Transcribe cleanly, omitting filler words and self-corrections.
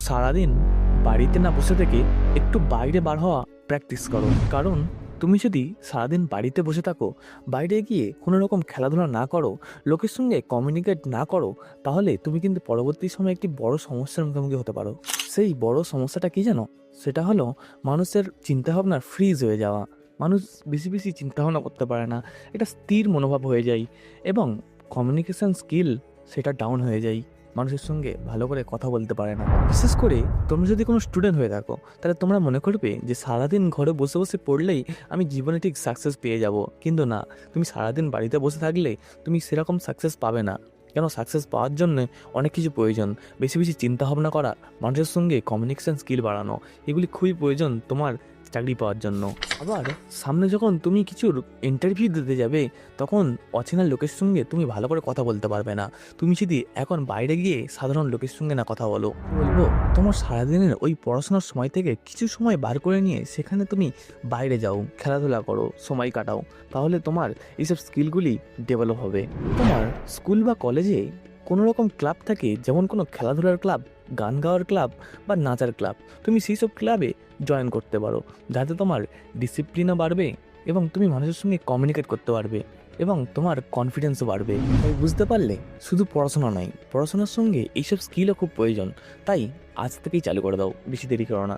সারাদিন বাড়িতে না বসে থেকে একটু বাইরে বার হওয়া প্র্যাকটিস করো। কারণ তুমি যদি সারাদিন বাড়িতে বসে থাকো, বাইরে গিয়ে কোনো রকম খেলাধুলা না করো, লোকের সঙ্গে কমিউনিকেট না করো, তাহলে তুমি কিন্তু পরবর্তী সময়ে একটি বড় সমস্যার মুখোমুখি হতে পারো। সেই বড় সমস্যাটা কি জানো? সেটা হলো মানুষের চিন্তাভাবনার ফ্রিজ হয়ে যাওয়া। মানুষ বেশি বেশি চিন্তাভাবনা করতে পারে না, এটা স্থির মনোভাব হয়ে যায় এবং কমিউনিকেশন স্কিল সেটা ডাউন হয়ে যায়। মানুষের সঙ্গে ভালো করে কথা বলতে পারে না। বিশেষ করে তোমরা যদি কোনো স্টুডেন্ট হয়ে থাকো, তাহলে তোমরা মনে করবে যে সারাদিন ঘরে বসে বসে পড়লেই আমি জীবনে ঠিক সাকসেস পেয়ে যাব। কিন্তু না, তুমি সারাদিন বাড়িতে বসে থাকলে তুমি সেরকম সাকসেস পাবে না। কেন? সাকসেস পাওয়ার জন্য অনেক কিছু প্রয়োজন। বেশি বেশি চিন্তা ভাবনা করা, মানুষের সঙ্গে কমিউনিকেশন স্কিল বাড়ানো, এগুলি খুবই প্রয়োজন তোমার চাকরি পাওয়ার জন্য। আবার সামনে যখন তুমি কিছুর ইন্টারভিউ দিতে যাবে, তখন অচেনা লোকের সঙ্গে তুমি ভালো করে কথা বলতে পারবে না। তুমি যদি এখন বাইরে গিয়ে সাধারণ লোকের সঙ্গে না কথা বলো, বলবো তোমার সারাদিনের ওই পড়াশোনার সময় থেকে কিছু সময় বার করে নিয়ে সেখানে তুমি বাইরে যাও, খেলাধুলা করো, সময় কাটাও। তাহলে তোমার এইসব স্কিলগুলি ডেভেলপ হবে। তোমার স্কুল বা কলেজে কোনো রকম ক্লাব থাকে, যেমন কোনো খেলাধুলার ক্লাব, গান গাওয়ার ক্লাব বা নাচার ক্লাব। তুমি সেই সব ক্লাবে জয়েন করতে পারো, যাতে তোমার ডিসিপ্লিনও বাড়বে এবং তুমি মানুষের সঙ্গে কমিউনিকেট করতে পারবে এবং তোমার কনফিডেন্সও বাড়বে। তাই বুঝতে পারলে শুধু পড়াশোনা নয়, পড়াশোনার সঙ্গে এইসব স্কিলও খুব প্রয়োজন। তাই আজ থেকেই চালু করে দাও, বেশি দেরি করো না।